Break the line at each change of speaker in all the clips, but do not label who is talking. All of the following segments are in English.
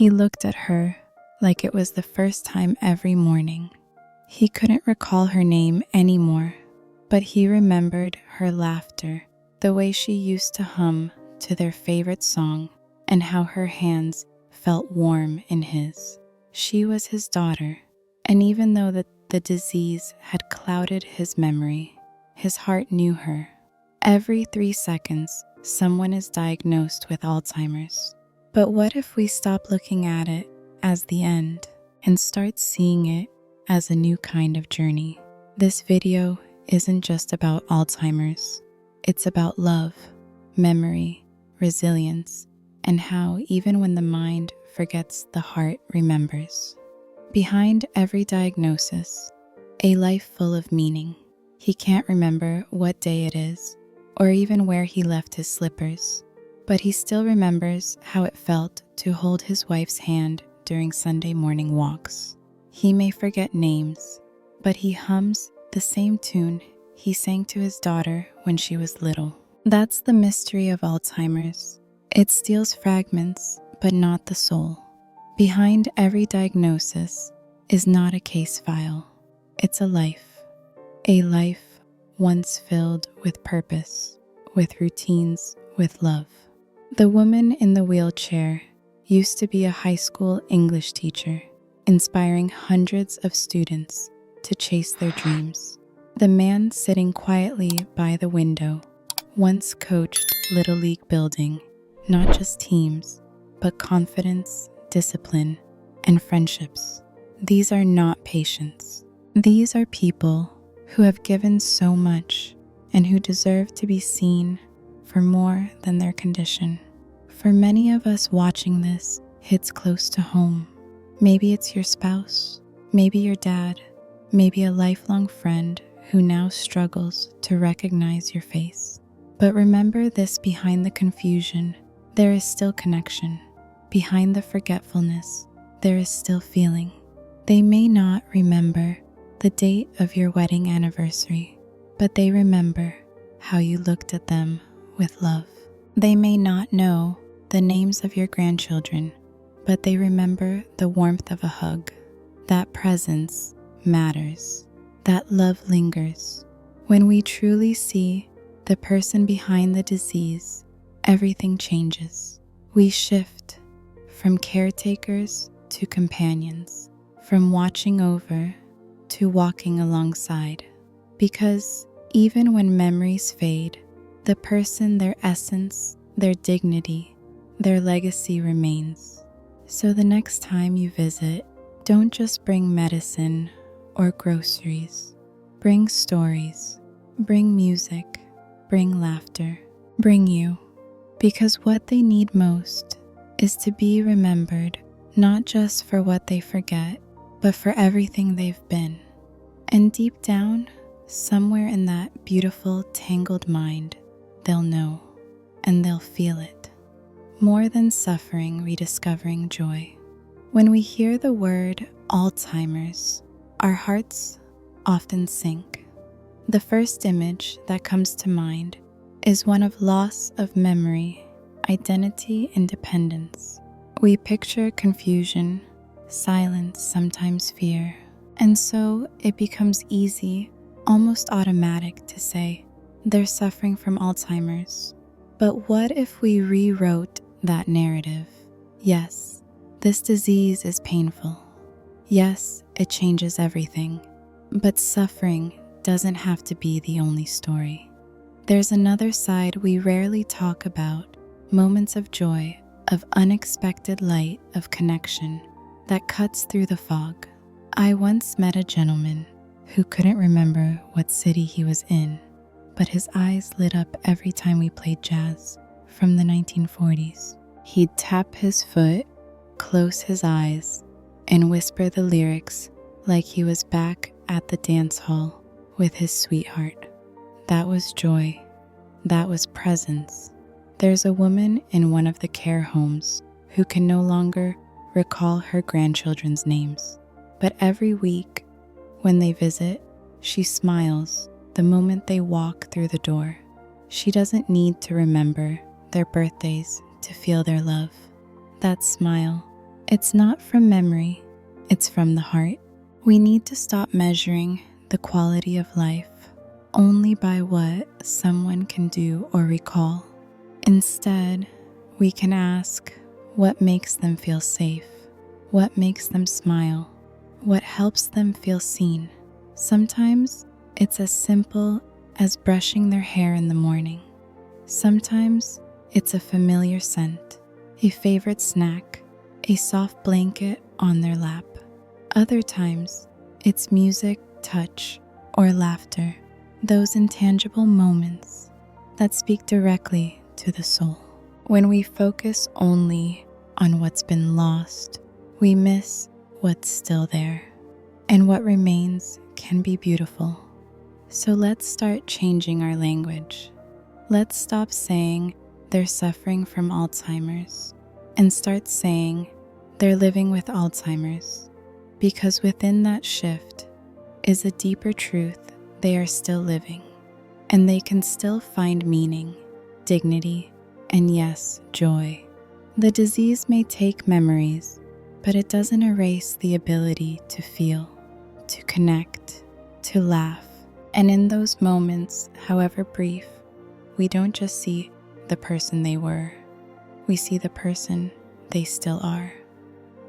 He looked at her like it was the first time every morning. He couldn't recall her name anymore, but he remembered her laughter, the way she used to hum to their favorite song, and how her hands felt warm in his. She was his daughter, and even though the disease had clouded his memory, his heart knew her. Every 3 seconds, someone is diagnosed with Alzheimer's. But what if we stop looking at it as the end and start seeing it as a new kind of journey? This video isn't just about Alzheimer's. It's about love, memory, resilience, and how even when the mind forgets, the heart remembers. Behind every diagnosis, a life full of meaning. He can't remember what day it is, or even where he left his slippers, but he still remembers how it felt to hold his wife's hand during Sunday morning walks. He may forget names, but he hums the same tune he sang to his daughter when she was little. That's the mystery of Alzheimer's. It steals fragments, but not the soul. Behind every diagnosis is not a case file. It's a life once filled with purpose, with routines, with love. The woman in the wheelchair used to be a high school English teacher, inspiring hundreds of students to chase their dreams. The man sitting quietly by the window once coached Little League building, not just teams, but confidence, discipline, and friendships. These are not patients. These are people who have given so much and who deserve to be seen for more than their condition. For many of us watching this hits close to home. Maybe it's your spouse, maybe your dad, maybe a lifelong friend who now struggles to recognize your face. But remember this: behind the confusion, there is still connection. Behind the forgetfulness, there is still feeling. They may not remember the date of your wedding anniversary, but they remember how you looked at them with love. They may not know the names of your grandchildren, but they remember the warmth of a hug. That presence matters. That love lingers. When we truly see the person behind the disease, everything changes. We shift from caretakers to companions, from watching over to walking alongside. Because even when memories fade, the person, their essence, their dignity, their legacy remains. So the next time you visit, don't just bring medicine or groceries. Bring stories, bring music, bring laughter, bring you. Because what they need most is to be remembered, not just for what they forget, but for everything they've been. And deep down, somewhere in that beautiful, tangled mind, they'll know and they'll feel it. More than suffering, rediscovering joy. When we hear the word Alzheimer's, our hearts often sink. The first image that comes to mind is one of loss of memory, identity, independence. We picture confusion, silence, sometimes fear, and so it becomes easy, almost automatic to say, they're suffering from Alzheimer's. But what if we rewrote that narrative? Yes, this disease is painful. Yes, it changes everything. But suffering doesn't have to be the only story. There's another side we rarely talk about, moments of joy, of unexpected light, of connection that cuts through the fog. I once met a gentleman who couldn't remember what city he was in, but his eyes lit up every time we played jazz from the 1940s. He'd tap his foot, close his eyes, and whisper the lyrics like he was back at the dance hall with his sweetheart. That was joy. That was presence. There's a woman in one of the care homes who can no longer recall her grandchildren's names, but every week when they visit, she smiles the moment they walk through the door. She doesn't need to remember their birthdays to feel their love. That smile, It's not from memory, it's from the heart. We need to stop measuring the quality of life only by what someone can do or recall. Instead, we can ask what makes them feel safe, what makes them smile, what helps them feel seen. Sometimes it's as simple as brushing their hair in the morning. Sometimes it's a familiar scent, a favorite snack, a soft blanket on their lap. Other times, it's music, touch, or laughter, those intangible moments that speak directly to the soul. When we focus only on what's been lost, we miss what's still there, and what remains can be beautiful. So let's start changing our language. Let's stop saying they're suffering from Alzheimer's and start saying they're living with Alzheimer's, because within that shift is a deeper truth they are still living, and they can still find meaning, dignity, and yes, joy. The disease may take memories, but it doesn't erase the ability to feel, to connect, to laugh. And in those moments, however brief, we don't just see the person they were, we see the person they still are.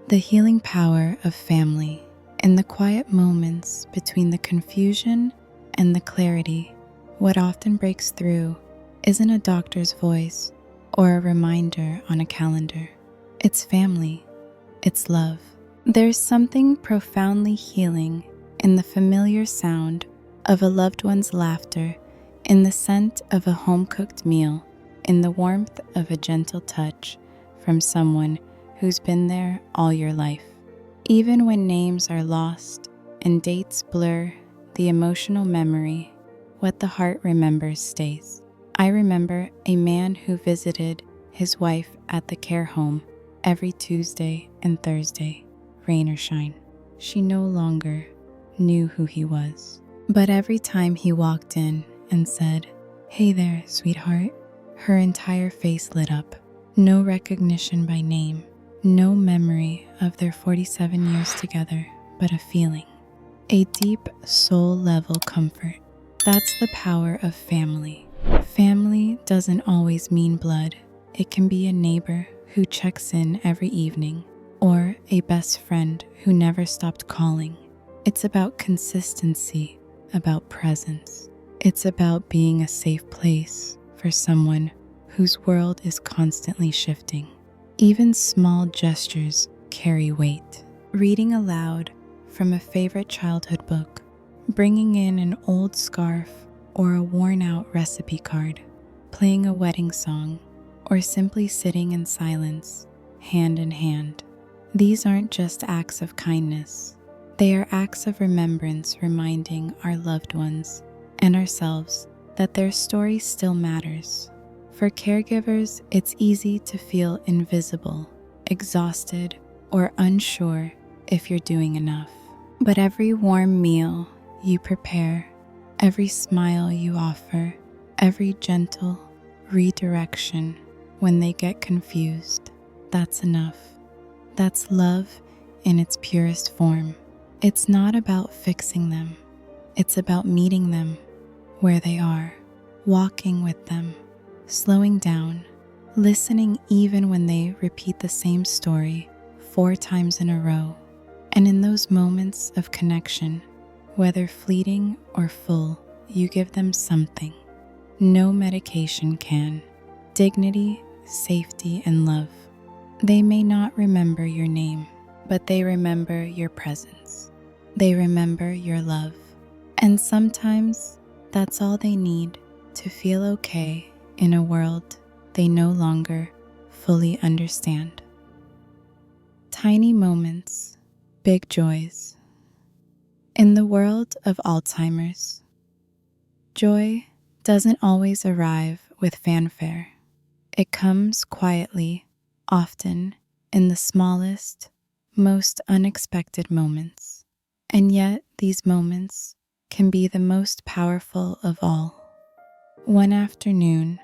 The healing power of family in the quiet moments between the confusion and the clarity. What often breaks through isn't a doctor's voice or a reminder on a calendar. It's family. It's love. There's something profoundly healing in the familiar sound of a loved one's laughter, in the scent of a home-cooked meal, in the warmth of a gentle touch from someone who's been there all your life. Even when names are lost and dates blur, the emotional memory, what the heart remembers stays. I remember a man who visited his wife at the care home every Tuesday and Thursday, rain or shine. She no longer knew who he was, but every time he walked in and said, "Hey there, sweetheart," her entire face lit up. No recognition by name, no memory of their 47 years together, but a feeling, a deep soul-level comfort. That's the power of family. Family doesn't always mean blood. It can be a neighbor who checks in every evening, or a best friend who never stopped calling. It's about consistency, about presence. It's about being a safe place for someone whose world is constantly shifting. Even small gestures carry weight. Reading aloud from a favorite childhood book, bringing in an old scarf or a worn-out recipe card, playing a wedding song, or simply sitting in silence, hand in hand. These aren't just acts of kindness. They are acts of remembrance, reminding our loved ones and ourselves that their story still matters. For caregivers, it's easy to feel invisible, exhausted, or unsure if you're doing enough. But every warm meal you prepare, every smile you offer, every gentle redirection when they get confused, that's enough. That's love in its purest form. It's not about fixing them. It's about meeting them where they are, walking with them, slowing down, listening even when they repeat the same story 4 times in a row. And in those moments of connection, whether fleeting or full, you give them something no medication can: dignity, safety, and love. They may not remember your name, but they remember your presence. They remember your love. And sometimes that's all they need to feel okay in a world they no longer fully understand. Tiny moments, big joys. In the world of Alzheimer's, joy doesn't always arrive with fanfare. It comes quietly, often in the smallest, most unexpected moments. And yet these moments can be the most powerful of all. One afternoon,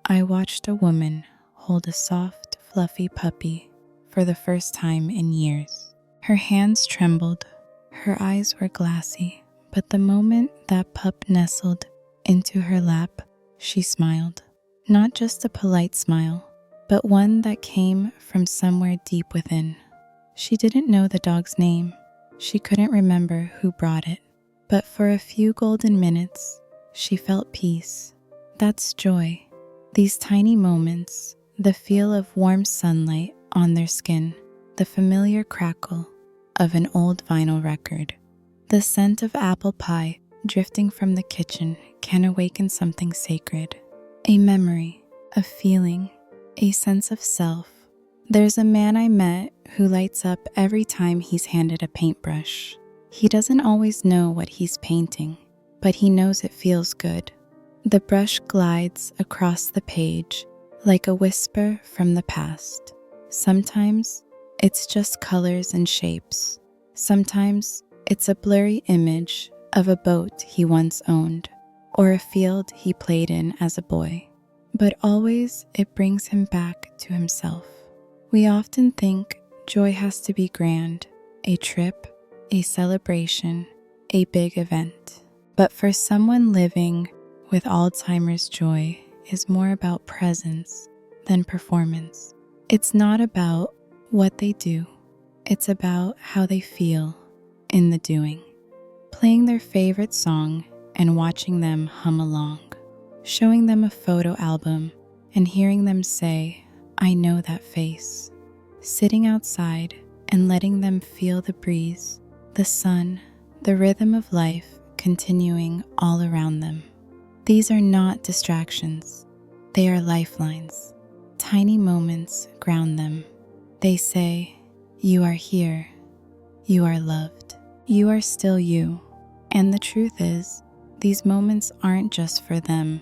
I watched a woman hold a soft, fluffy puppy for the first time in years. Her hands trembled, her eyes were glassy, but the moment that pup nestled into her lap, she smiled. Not just a polite smile, but one that came from somewhere deep within. She didn't know the dog's name. She couldn't remember who brought it. But for a few golden minutes, she felt peace. That's joy. These tiny moments, the feel of warm sunlight on their skin, the familiar crackle of an old vinyl record, the scent of apple pie drifting from the kitchen can awaken something sacred. A memory, a feeling, a sense of self. There's a man I met who lights up every time he's handed a paintbrush. He doesn't always know what he's painting, but he knows it feels good. The brush glides across the page like a whisper from the past. Sometimes it's just colors and shapes. Sometimes it's a blurry image of a boat he once owned or a field he played in as a boy. But always it brings him back to himself. We often think joy has to be grand, a trip, a celebration, a big event. But for someone living with Alzheimer's, joy is more about presence than performance. It's not about what they do. It's about how they feel in the doing. Playing their favorite song and watching them hum along. Showing them a photo album and hearing them say, "I know that face." Sitting outside and letting them feel the breeze, the sun, the rhythm of life continuing all around them. These are not distractions. They are lifelines. Tiny moments ground them. They say, "You are here. You are loved. You are still you." And the truth is, these moments aren't just for them.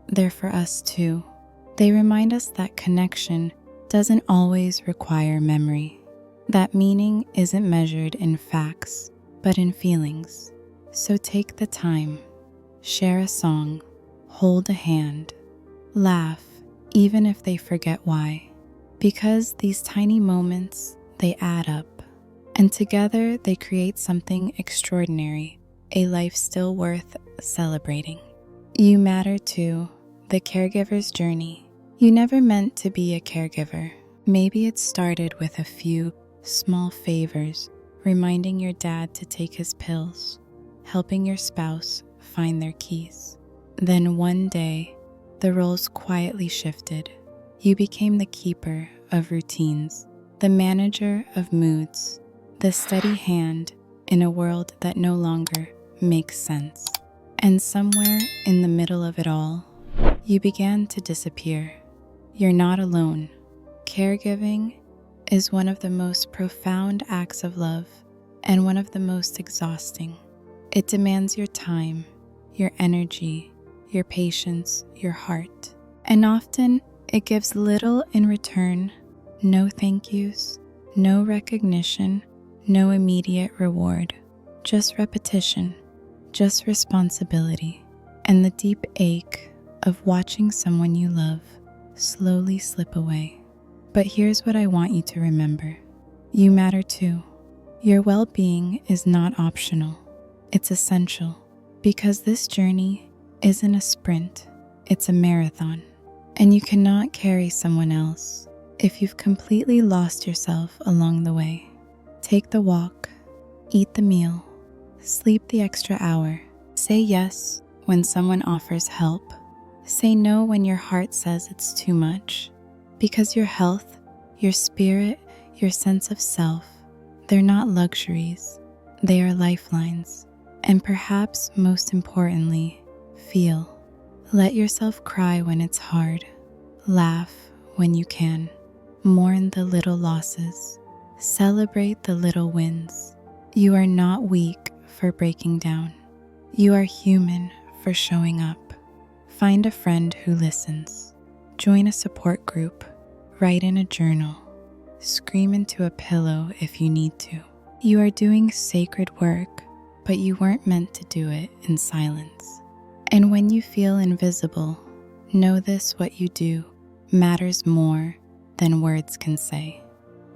They're for us too. They remind us that connection doesn't always require memory. That meaning isn't measured in facts, but in feelings. So take the time, share a song, hold a hand, laugh, even if they forget why. Because these tiny moments, they add up. And together they create something extraordinary, a life still worth celebrating. You matter too, the caregiver's journey. You never meant to be a caregiver. Maybe it started with a few small favors, reminding your dad to take his pills, helping your spouse find their keys. Then one day, the roles quietly shifted. You became the keeper of routines, the manager of moods, the steady hand in a world that no longer makes sense. And somewhere in the middle of it all, you began to disappear. You're not alone. Caregiving is one of the most profound acts of love and one of the most exhausting. It demands your time, your energy, your patience, your heart. And often it gives little in return, no thank yous, no recognition, no immediate reward, just repetition, just responsibility, and the deep ache of watching someone you love slowly slip away. But here's what I want you to remember. You matter too. Your well-being is not optional. It's essential, because this journey isn't a sprint, it's a marathon. And you cannot carry someone else if you've completely lost yourself along the way. Take the walk, eat the meal, sleep the extra hour. Say yes when someone offers help. Say no when your heart says it's too much. Because your health, your spirit, your sense of self, they're not luxuries. They are lifelines. And perhaps most importantly, feel. Let yourself cry when it's hard. Laugh when you can. Mourn the little losses. Celebrate the little wins. You are not weak for breaking down. You are human for showing up. Find a friend who listens. Join a support group. Write in a journal. Scream into a pillow if you need to. You are doing sacred work, but you weren't meant to do it in silence. And when you feel invisible, know this: what you do matters more than words can say.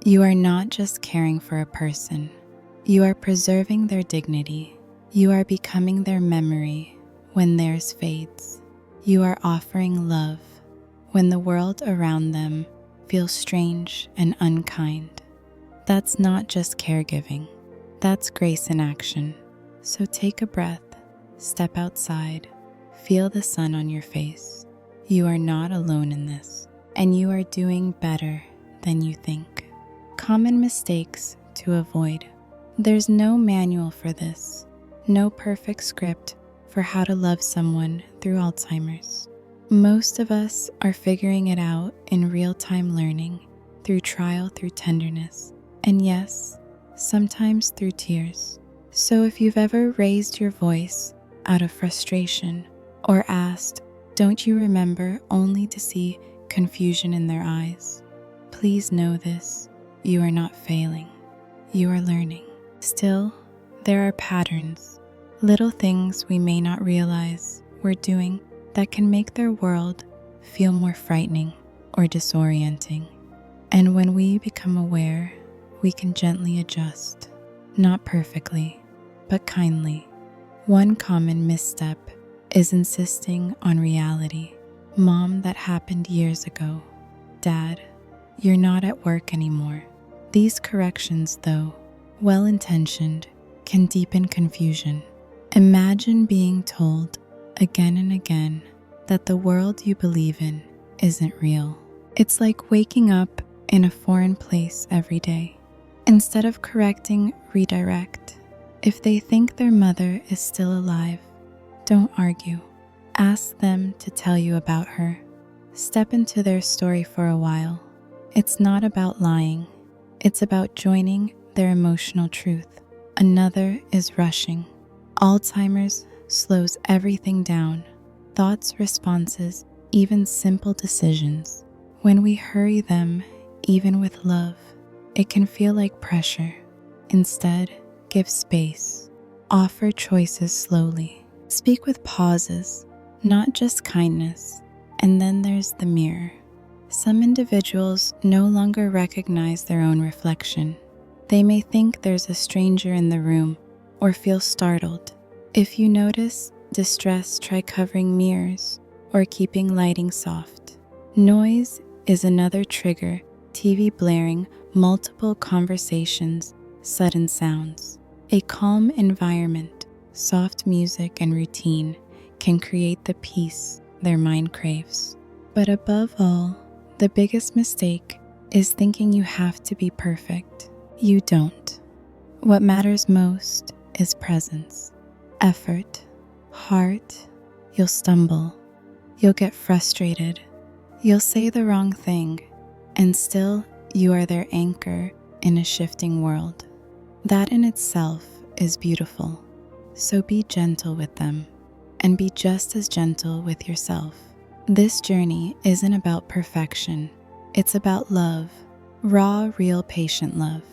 You are not just caring for a person, you are preserving their dignity. You are becoming their memory when theirs fades. You are offering love when the world around them feels strange and unkind. That's not just caregiving, that's grace in action. So take a breath, step outside, feel the sun on your face. You are not alone in this, and you are doing better than you think. Common mistakes to avoid. There's no manual for this, no perfect script for how to love someone through Alzheimer's. Most of us are figuring it out in real-time learning, through trial, through tenderness, and yes, sometimes through tears. So if you've ever raised your voice out of frustration or asked, "Don't you remember?" only to see confusion in their eyes, please know this: you are not failing, you are learning. Still, there are patterns, little things we may not realize we're doing that can make their world feel more frightening or disorienting. And when we become aware, we can gently adjust, not perfectly, but kindly. One common misstep is insisting on reality. Mom, that happened years ago. Dad, you're not at work anymore. These corrections, though well-intentioned, can deepen confusion. Imagine being told again and again that the world you believe in isn't real. It's like waking up in a foreign place every day. Instead of correcting, redirect. If they think their mother is still alive, don't argue. Ask them to tell you about her. Step into their story for a while. It's not about lying. It's about joining their emotional truth. Another is rushing. Alzheimer's slows everything down. Thoughts, responses, even simple decisions. When we hurry them, even with love, it can feel like pressure. Instead, give space. Offer choices slowly. Speak with pauses, not just kindness. And then there's the mirror. Some individuals no longer recognize their own reflection. They may think there's a stranger in the room or feel startled. If you notice distress, try covering mirrors or keeping lighting soft. Noise is another trigger. TV blaring, multiple conversations, sudden sounds. A calm environment, soft music and routine can create the peace their mind craves. But above all, the biggest mistake is thinking you have to be perfect. You don't. What matters most is presence, effort, heart. You'll stumble, you'll get frustrated, you'll say the wrong thing, and still you are their anchor in a shifting world. That in itself is beautiful. So be gentle with them, and be just as gentle with yourself. This journey isn't about perfection. It's about love, raw, real, patient love,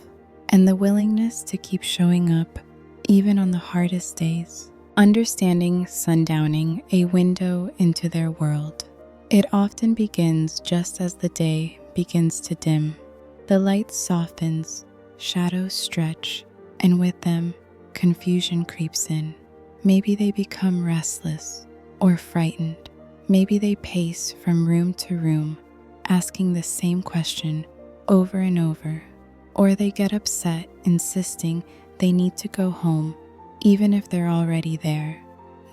and the willingness to keep showing up even on the hardest days. Understanding Sundowning, a window into their world. It often begins just as the day begins to dim. The light softens, shadows stretch, and with them, confusion creeps in. Maybe they become restless or frightened. Maybe they pace from room to room, asking the same question over and over. Or they get upset, insisting they need to go home, even if they're already there.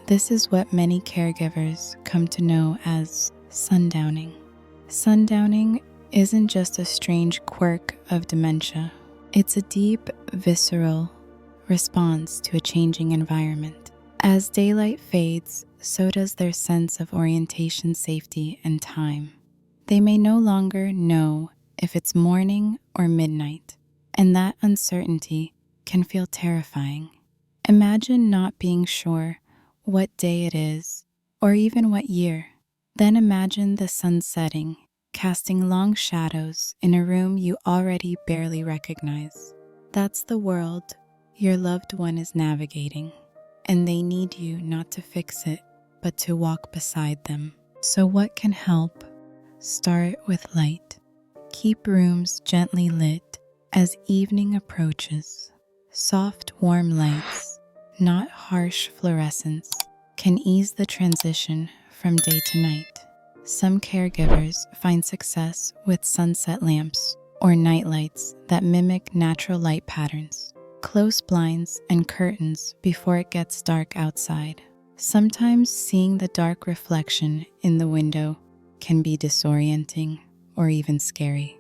This is what many caregivers come to know as sundowning. Sundowning isn't just a strange quirk of dementia. It's a deep, visceral response to a changing environment. As daylight fades, so does their sense of orientation, safety, and time. They may no longer know if it's morning or midnight, and that uncertainty can feel terrifying. Imagine not being sure what day it is, or even what year. Then imagine the sun setting, casting long shadows in a room you already barely recognize. That's the world your loved one is navigating, and they need you not to fix it, but to walk beside them. So what can help? Start with light. Keep rooms gently lit, as evening approaches. Soft, warm lights, not harsh fluorescence, can ease the transition from day to night. Some caregivers find success with sunset lamps or night lights that mimic natural light patterns. Close blinds and curtains before it gets dark outside. Sometimes seeing the dark reflection in the window can be disorienting or even scary.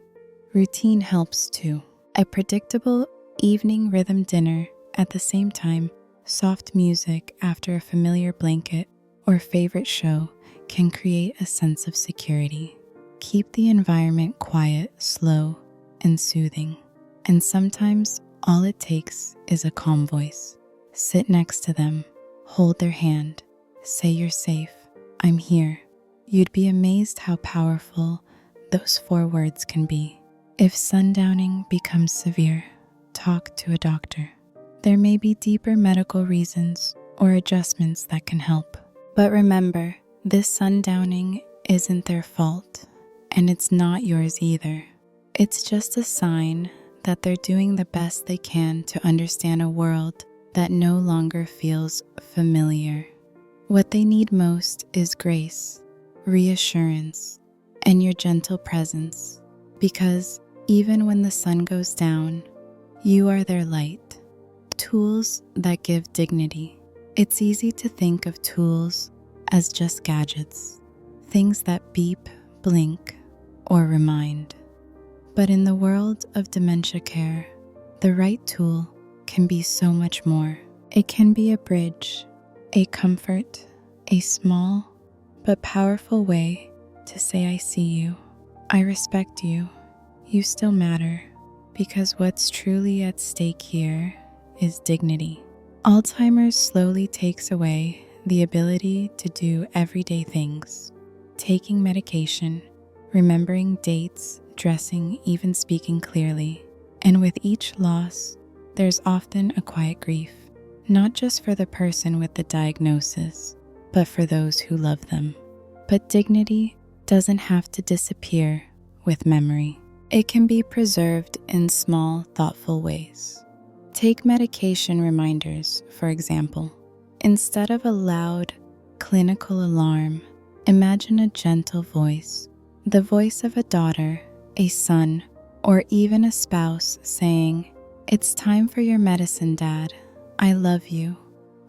Routine helps too. A predictable evening rhythm dinner at the same time, soft music after a familiar blanket or favorite show can create a sense of security. Keep the environment quiet, slow, and soothing. And sometimes all it takes is a calm voice. Sit next to them, hold their hand, say you're safe, I'm here. You'd be amazed how powerful those 4 words can be. If sundowning becomes severe, talk to a doctor. There may be deeper medical reasons or adjustments that can help. But remember, this sundowning isn't their fault, and it's not yours either. It's just a sign that they're doing the best they can to understand a world that no longer feels familiar. What they need most is grace, reassurance, and your gentle presence, because even when the sun goes down, you are their light. Tools that give dignity. It's easy to think of tools as just gadgets, things that beep, blink, or remind. But in the world of dementia care, the right tool can be so much more. It can be a bridge, a comfort, a small but powerful way to say I see you, I respect you, you still matter, because what's truly at stake here is dignity. Alzheimer's slowly takes away the ability to do everyday things, taking medication, remembering dates, dressing, even speaking clearly. And with each loss, there's often a quiet grief, not just for the person with the diagnosis, but for those who love them. But dignity doesn't have to disappear with memory. It can be preserved in small, thoughtful ways. Take medication reminders, for example. Instead of a loud, clinical alarm, imagine a gentle voice, the voice of a daughter, a son, or even a spouse saying, "It's time for your medicine, Dad. I love you."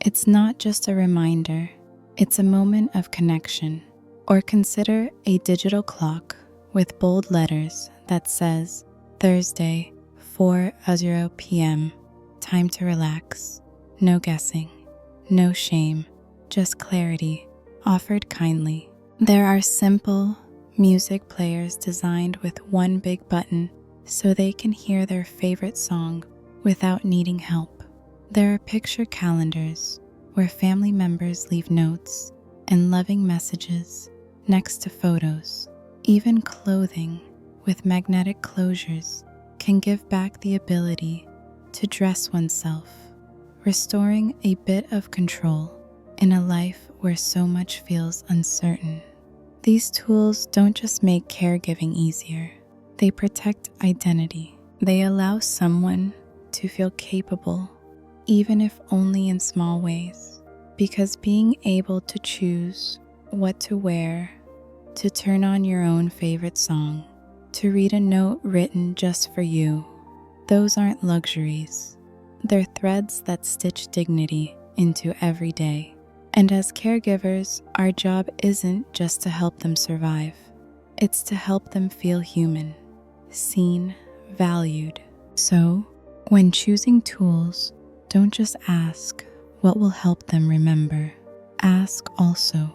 It's not just a reminder, it's a moment of connection. Or consider a digital clock with bold letters that says, Thursday, 4:00 p.m., time to relax. No guessing, no shame, just clarity, offered kindly. There are simple music players designed with one big button so they can hear their favorite song without needing help. There are picture calendars where family members leave notes and loving messages next to photos. Even clothing with magnetic closures can give back the ability to dress oneself, restoring a bit of control in a life where so much feels uncertain. These tools don't just make caregiving easier, they protect identity. They allow someone to feel capable, even if only in small ways, because being able to choose what to wear, to turn on your own favorite song, to read a note written just for you, those aren't luxuries. They're threads that stitch dignity into every day. And as caregivers, our job isn't just to help them survive. It's to help them feel human, seen, valued. So, when choosing tools, don't just ask what will help them remember. Ask also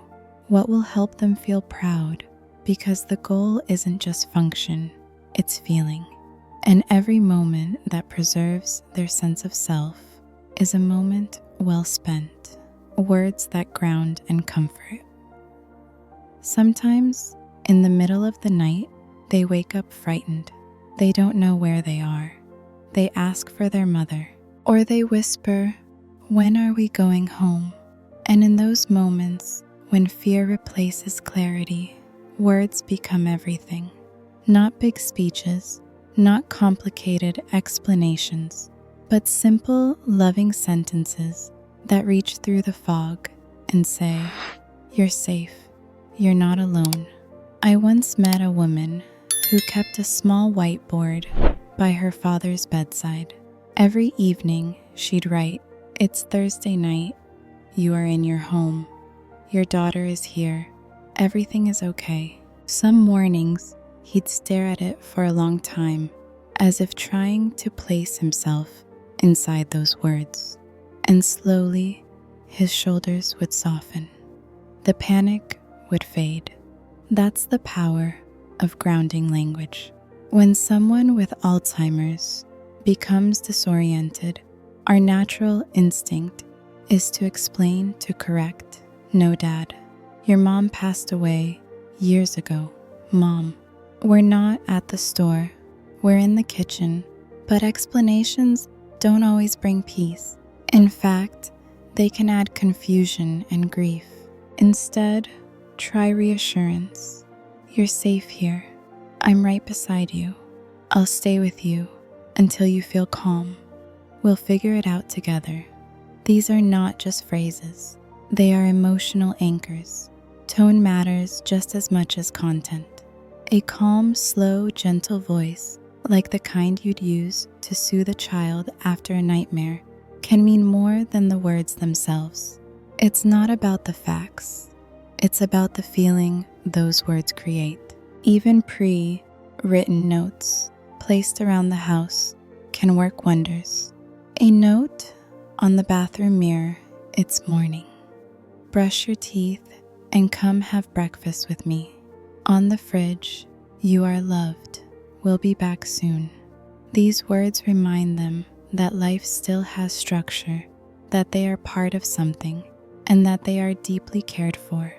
what will help them feel proud, because the goal isn't just function, it's feeling. And every moment that preserves their sense of self is a moment well spent. Words that ground and comfort. Sometimes, in the middle of the night, they wake up frightened. They don't know where they are. They ask for their mother, or they whisper, "When are we going home?" And in those moments, when fear replaces clarity, words become everything. Not big speeches, not complicated explanations, but simple, loving sentences that reach through the fog and say, "You're safe. You're not alone." I once met a woman who kept a small whiteboard by her father's bedside. Every evening, she'd write, "It's Thursday night. You are in your home. Your daughter is here. Everything is okay." Some mornings, he'd stare at it for a long time, as if trying to place himself inside those words. And slowly, his shoulders would soften. The panic would fade. That's the power of grounding language. When someone with Alzheimer's becomes disoriented, our natural instinct is to explain, to correct. "No, Dad, your mom passed away years ago. Mom, we're not at the store. We're in the kitchen." But explanations don't always bring peace. In fact, they can add confusion and grief. Instead, try reassurance. "You're safe here. I'm right beside you. I'll stay with you until you feel calm. We'll figure it out together." These are not just phrases. They are emotional anchors. Tone matters just as much as content. A calm, slow, gentle voice, like the kind you'd use to soothe a child after a nightmare, can mean more than the words themselves. It's not about the facts. It's about the feeling those words create. Even pre-written notes placed around the house can work wonders. A note on the bathroom mirror, "It's morning. Brush your teeth and come have breakfast with me." On the fridge, "You are loved. We'll be back soon." These words remind them that life still has structure, that they are part of something, and that they are deeply cared for.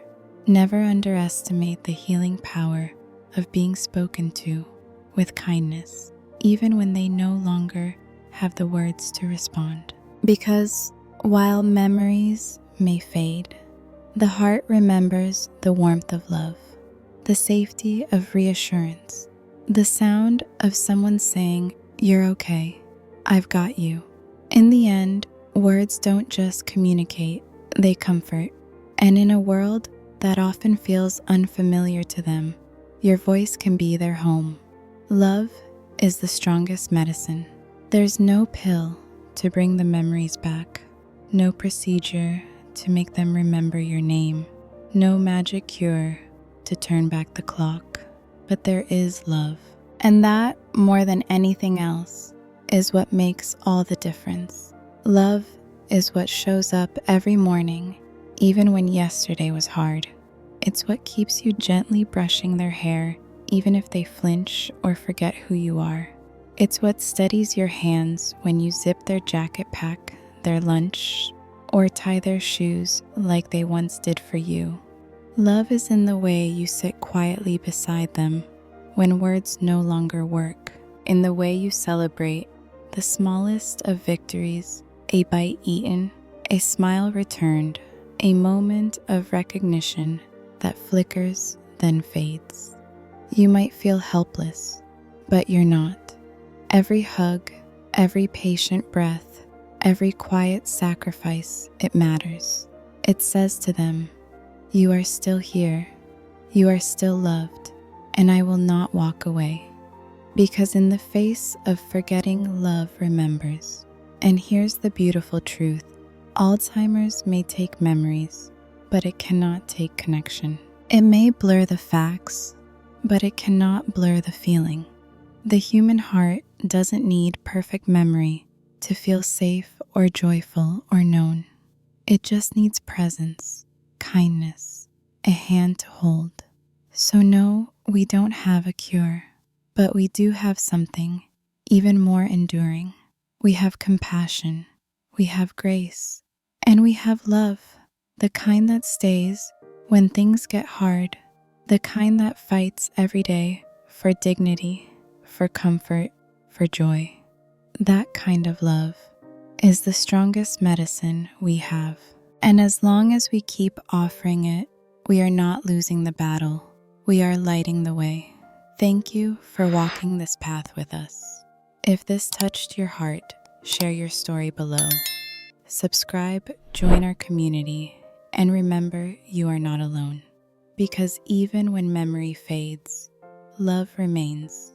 Never underestimate the healing power of being spoken to with kindness, even when they no longer have the words to respond. Because while memories may fade, the heart remembers the warmth of love, the safety of reassurance, the sound of someone saying, "You're okay. I've got you." In the end, words don't just communicate, they comfort. And in a world that often feels unfamiliar to them, your voice can be their home. Love is the strongest medicine. There's no pill to bring the memories back, no procedure to make them remember your name, no magic cure to turn back the clock, but there is love. And that, more than anything else, is what makes all the difference. Love is what shows up every morning, even when yesterday was hard. It's what keeps you gently brushing their hair, even if they flinch or forget who you are. It's what steadies your hands when you zip their jacket pack, their lunch, or tie their shoes like they once did for you. Love is in the way you sit quietly beside them when words no longer work, in the way you celebrate the smallest of victories, a bite eaten, a smile returned, a moment of recognition that flickers then fades. You might feel helpless, but you're not. Every hug, every patient breath, every quiet sacrifice, it matters. It says to them, "You are still here, you are still loved, and I will not walk away." Because in the face of forgetting, love remembers. And here's the beautiful truth. Alzheimer's may take memories, but it cannot take connection. It may blur the facts, but it cannot blur the feeling. The human heart doesn't need perfect memory to feel safe or joyful or known. It just needs presence, kindness, a hand to hold. So no, we don't have a cure, but we do have something even more enduring. We have compassion, we have grace, and we have love, the kind that stays when things get hard, the kind that fights every day for dignity, for comfort, for joy. That kind of love is the strongest medicine we have. And as long as we keep offering it, we are not losing the battle. We are lighting the way. Thank you for walking this path with us. If this touched your heart, share your story below. Subscribe, join our community, and remember you are not alone. Because even when memory fades, love remains.